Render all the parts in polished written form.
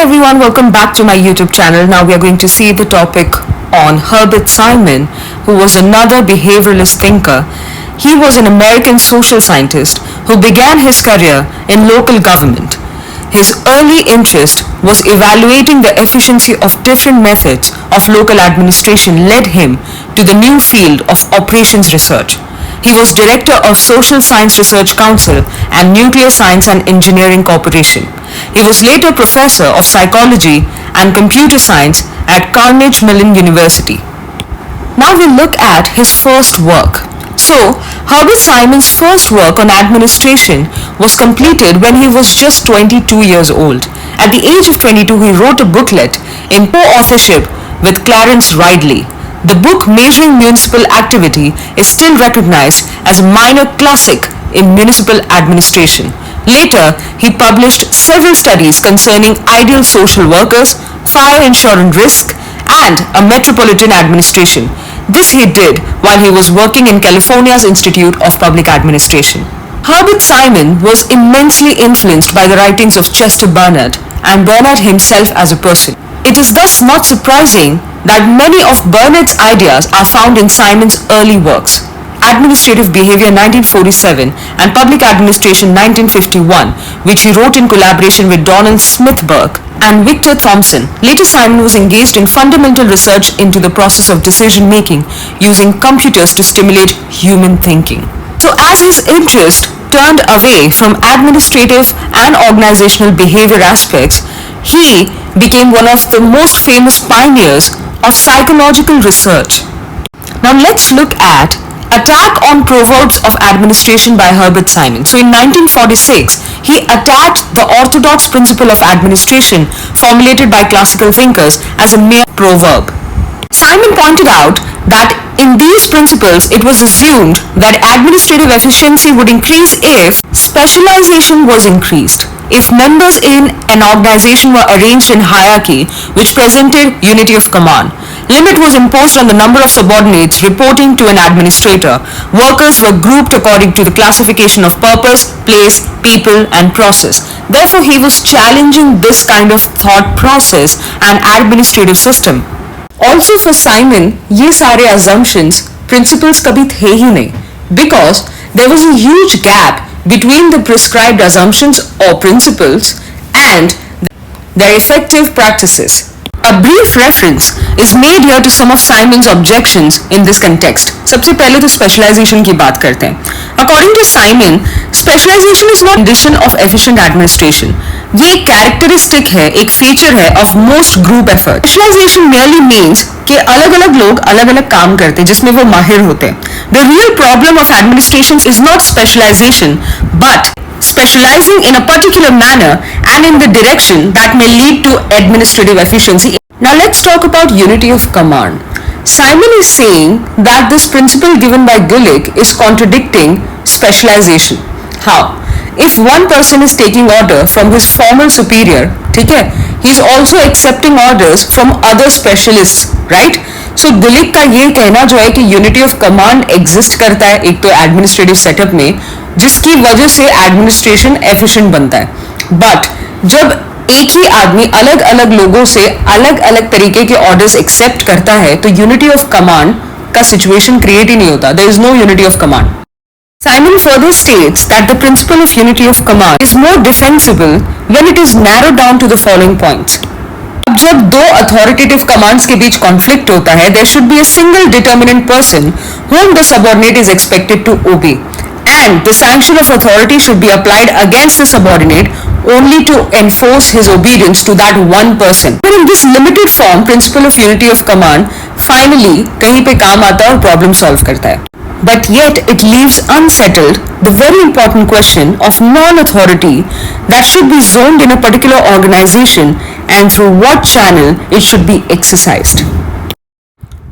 everyone, welcome back to my YouTube channel. Now we are going to see the topic on Herbert Simon, who was another behavioralist thinker. He was an American social scientist who began his career in local government. His early interest was evaluating the efficiency of different methods of local administration led him to the new field of operations research. He was director of Social Science Research Council and Nuclear Science and Engineering Corporation. He was later professor of psychology and computer science at Carnegie Mellon University. Now we look at his first work. So, Herbert Simon's first work on administration was completed when he was just 22 years old. At the age of 22, he wrote a booklet in co-authorship with Clarence Ridley. The book Measuring Municipal Activity is still recognized as a minor classic in municipal administration. Later, he published several studies concerning ideal social workers, fire insurance risk, and a metropolitan administration. This he did while he was working in California's Institute of Public Administration. Herbert Simon was immensely influenced by the writings of Chester Bernard and Bernard himself as a person. It is thus not surprising that many of Bernard's ideas are found in Simon's early works. Administrative Behavior 1947 and Public Administration 1951, which he wrote in collaboration with Donald Smithburg and Victor Thompson. Later, Simon was engaged in fundamental research into the process of decision making using computers to stimulate human thinking. So as his interest turned away from administrative and organizational behavior aspects, he became one of the most famous pioneers of psychological research. Now let's look at Attack on Proverbs of Administration by Herbert Simon. So in 1946, he attacked the orthodox principle of administration formulated by classical thinkers as a mere proverb. Simon pointed out that in these principles, it was assumed that administrative efficiency would increase if specialization was increased. If members in an organization were arranged in hierarchy, which presented unity of command. Limit was imposed on the number of subordinates reporting to an administrator. Workers were grouped according to the classification of purpose, place, people, and process. Therefore, he was challenging this kind of thought process and administrative system. Also for Simon, ये सारे assumptions, principles कभी थे ही नहीं, because there was a huge gap between the prescribed assumptions or principles and their effective practices. A brief reference is made here to some of Simon's objections in this context. सबसे पहले तो specialization की बात करते हैं. According to Simon, specialization is not a condition of efficient administration. ये एक characteristic है, एक feature है of most group effort. Specialization merely means कि अलग-अलग लोग अलग-अलग काम करते हैं जिसमें वो माहिर होते हैं. The real problem of administration is not specialization, but specializing in a particular manner and in the direction that may lead to administrative efficiency. Now let's talk about unity of command. Simon is saying that this principle given by Gulick is contradicting specialization. How? If one person is taking order from his former superior, ठीक है, he is also accepting orders from other specialists, right? So Gulick का ये कहना जो है कि unity of command exist करता है एक तो administrative setup में, जिसकी वजह से एडमिनिस्ट्रेशन एफिशिएंट बनता है. बट जब एक ही आदमी अलग अलग लोगों से अलग अलग तरीके के ऑर्डर्स एक्सेप्ट करता है तो यूनिटी ऑफ कमांड का सिचुएशन क्रिएट ही नहीं होता. There is no unity of command. Simon further states that the principle of unity of command is more defensible when it is narrowed down to the following points. अब जब दो authoritative commands के बीच conflict होता है, there should be a single determinant person whom the subordinate is expected to obey. And the sanction of authority should be applied against the subordinate only to enforce his obedience to that one person. But in this limited form, principle of unity of command finally कहीं पे काम आता है और problem solve करता है. But yet it leaves unsettled the very important question of non-authority that should be zoned in a particular organization and through what channel it should be exercised.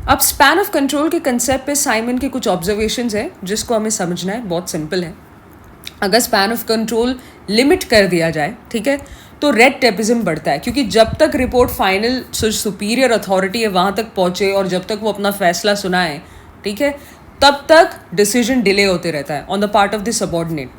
अब span of control के concept पे Simon के कुछ observations हैं जिसको हमें समझना है. बहुत सिंपल है. अगर स्पैन ऑफ कंट्रोल लिमिट कर दिया जाए, ठीक है, तो रेड टेपिज्म बढ़ता है क्योंकि जब तक रिपोर्ट फाइनल सुपीरियर अथॉरिटी है वहाँ तक पहुँचे और जब तक वो अपना फैसला सुनाए, ठीक है, तब तक डिसीजन डिले होते रहता है on the part of the subordinate.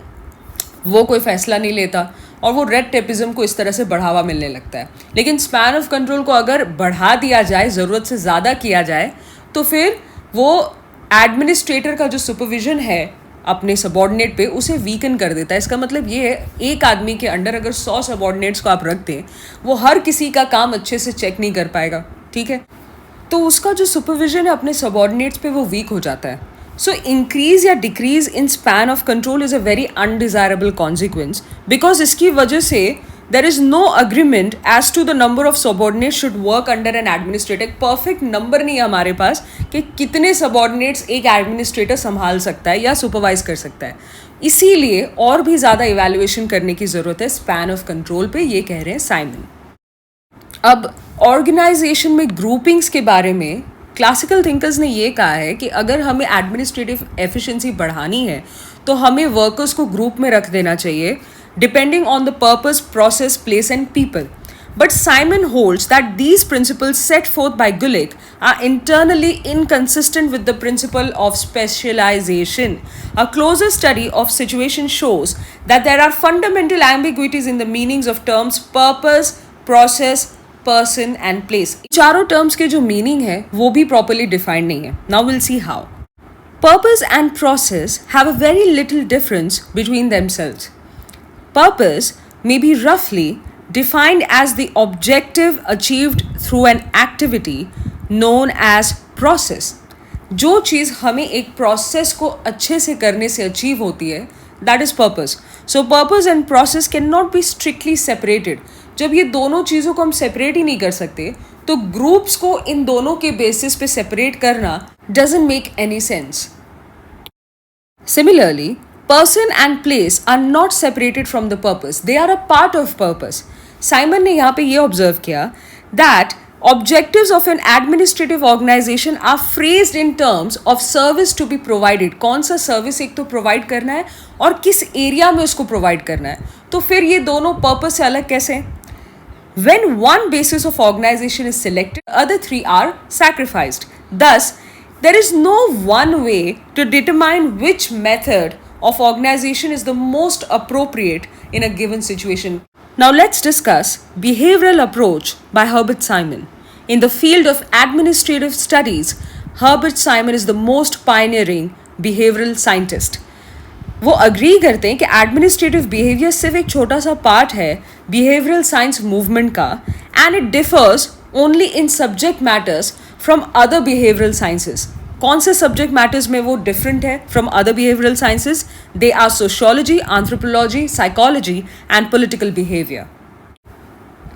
वो कोई फैसला नहीं लेता और वो रेड टेपिज्म को इस तरह से बढ़ावा मिलने लगता है। लेकिन स्पैन ऑफ कंट्रोल को अगर बढ़ा दिया जाए, ज़रूरत से ज़्यादा किया जाए, तो फिर वो एडमिनिस्ट्रेटर का जो सुपरविजन है अपने सबॉर्डिनेट पे उसे वीकन कर देता है। इसका मतलब ये है, एक आदमी के अंडर अगर 100 सबॉर्डिनेट्स को आप रख दें, वो हर किसी का काम अच्छे से चेक नहीं कर पाएगा, ठीक है? तो उसका जो सुपरविजन है अपने सबॉर्डिनेट्स पे वो वीक हो जाता है। सो इंक्रीज या decrease in span of control is a very undesirable consequence, because इसकी वजह से there is no agreement as to the number of subordinates should work under an administrator. एक परफेक्ट नंबर नहीं है हमारे पास कि कितने सबॉर्डिनेट्स एक एडमिनिस्ट्रेटर संभाल सकता है या सुपरवाइज कर सकता है। इसीलिए और भी ज़्यादा इवैल्यूएशन करने की ज़रूरत है स्पैन ऑफ कंट्रोल पे, ये कह रहे हैं साइमन। अब ऑर्गेनाइजेशन में ग्रुपिंग्स के बारे में क्लासिकल थिंकर्स ने ये कहा है कि अगर हमें एडमिनिस्ट्रेटिव एफिशिएंसी बढ़ानी है तो हमें वर्कर्स को ग्रुप में रख देना चाहिए, depending on the purpose, process, place and people. But Simon holds that these principles set forth by Gulick are internally inconsistent with the principle of specialization. A closer study of situation shows that there are fundamental ambiguities in the meanings of terms purpose, process, person and place. चारों terms के जो meaning है वो भी properly defined नहीं है. Now we'll see how. Purpose and process have a very little difference between themselves. Purpose may be roughly defined as the objective achieved through an activity known as process. जो चीज़ हमें एक process को अच्छे से करने से achieve होती है, that is purpose. So purpose and process cannot be strictly separated. जब ये दोनों चीज़ों को हम separate ही नहीं कर सकते, तो groups को इन दोनों के basis पे separate करना doesn't make any sense. Similarly, person and place are not separated from the purpose. They are a part of purpose. Simon ने यहाँ पे ये observe किया that objectives of an administrative organization are phrased in terms of service to be provided. कौन सा service एक तो provide करना है और किस area में उसको provide करना है, तो फिर ये दोनों purpose से अलग कैसे? When one basis of organization is selected, other three are sacrificed. Thus, there is no one way to determine which method of organization is the most appropriate in a given situation. Now let's discuss behavioral approach by Herbert Simon. In the field of administrative studies, Herbert Simon is the most pioneering behavioral scientist. वो agree करते हैं कि administrative behaviour सिर्फ एक छोटा सा part है behavioural science movement का, and it differs only in subject matters from other behavioural sciences. कौन से सब्जेक्ट मैटर्स में वो डिफरेंट है from other behavioural sciences? They are sociology, anthropology, psychology and political behaviour.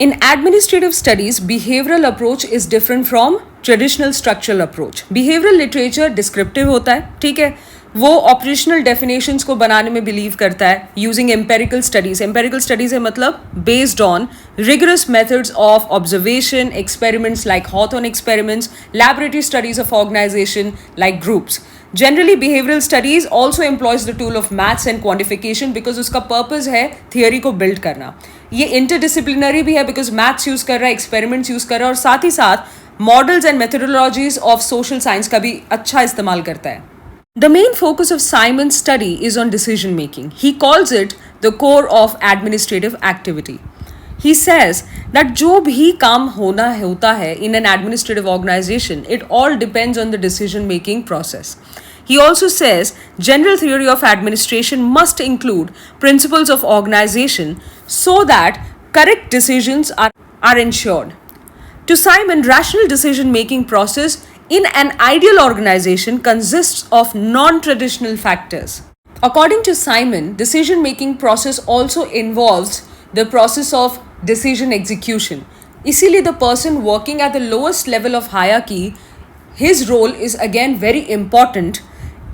In administrative studies, behavioral approach is different from traditional structural approach. Behavioral literature descriptive होता है, ठीक है, वो operational definitions को बनाने में believe करता है using empirical studies. Empirical studies है मतलब based on rigorous methods of observation, experiments like Hawthorne experiments, laboratory studies of organization like groups. Generally, behavioral studies also employs the tool of maths and quantification because उसका purpose है theory को build करना. ये interdisciplinary भी है because maths use कर रहा है, experiments use कर रहा है और साथ ही साथ models and methodologies of social science का भी अच्छा इस्तेमाल करता है. The main focus of Simon's study is on decision making. He calls it the core of administrative activity. He says that जो भी काम होता है in an administrative organization, it all depends on the decision making process. He also says general theory of administration must include principles of organization so that correct decisions are ensured. To Simon, rational decision making process in an ideal organization consists of non-traditional factors. According to Simon, decision making process also involves the process of decision execution. इसीलिए the person working at the lowest level of hierarchy, his role is again very important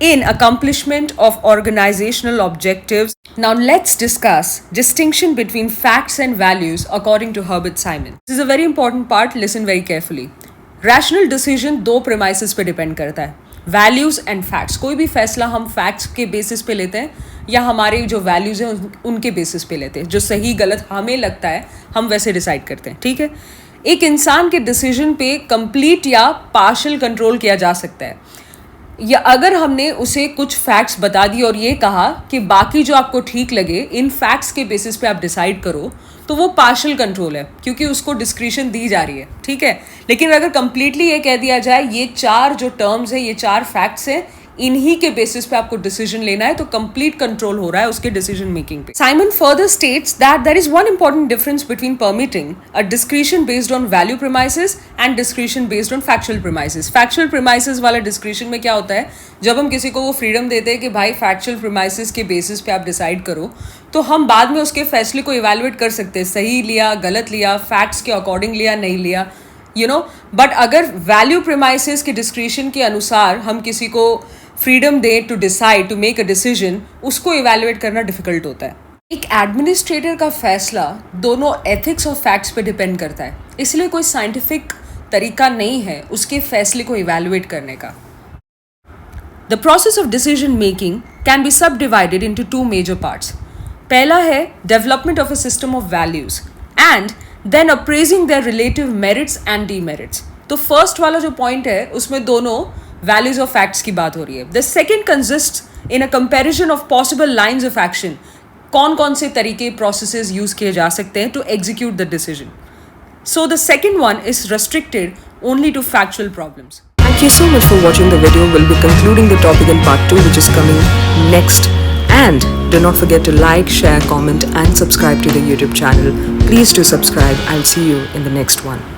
in accomplishment of organizational objectives. Now let's discuss distinction between facts and values according to Herbert Simon. This is a very important part, listen very carefully. Rational decision दो premises पे depend करता है, values and facts. कोई भी फैसला हम facts के basis पे लेते हैं या हमारे जो values हैं उनके basis पे लेते हैं, जो सही गलत हमें लगता है हम वैसे decide करते हैं, ठीक है. एक इंसान के decision पे complete या partial control किया जा सकता है. या अगर हमने उसे कुछ फैक्ट्स बता दिए और ये कहा कि बाकी जो आपको ठीक लगे इन फैक्ट्स के बेसिस पे आप डिसाइड करो, तो वो पार्शियल कंट्रोल है क्योंकि उसको डिस्क्रिशन दी जा रही है, ठीक है। लेकिन अगर कंप्लीटली ये कह दिया जाए ये 4 जो टर्म्स है, ये 4 फैक्ट्स हैं, इन्हीं के बेसिस पे आपको डिसीजन लेना है, तो कंप्लीट कंट्रोल हो रहा है उसके डिसीजन मेकिंग पे। Simon further states that there is one important difference between permitting a discretion based on value premises and discretion based on factual premises. Factual premises वाला डिस्क्रिशन में क्या होता है, जब हम किसी को वो फ्रीडम देते हैं कि भाई फैक्चुअल प्रीमाइसेस के बेसिस पे आप डिसाइड करो, तो हम बाद में उसके फैसले को इवैल्यूएट कर सकते हैं, सही लिया, गलत लिया, फैक्ट्स के अकॉर्डिंग लिया, नहीं लिया, बट अगर वैल्यू प्रीमाइसेस के डिस्क्रिशन के अनुसार हम किसी को फ्रीडम दे to decide, to make a decision, उसको इवैल्यूएट करना डिफिकल्ट होता है। एक एडमिनिस्ट्रेटर का फैसला दोनों एथिक्स और फैक्ट्स पे डिपेंड करता है, इसलिए कोई साइंटिफिक तरीका नहीं है उसके फैसले को इवैल्यूएट करने का। The process of decision making can be subdivided into 2 major parts. पहला है development of a system of values and then appraising their relative merits and demerits. तो फर्स्ट वाला जो पॉइंट है उसमें दोनों वैल्यूज ऑफ फैक्ट्स की बात हो रही है। The second consist in a comparison of possible lines of action, कौन कौन से तरीके प्रोसेसेस यूज किए जा सकते हैं to execute the decision. So the second one is restricted only to factual problems. Thank you so much for watching the video. We'll be concluding the topic in part 2, which is coming next. And do not forget to like, share, comment and subscribe to the YouTube channel. Please do subscribe. I'll see you in the next one.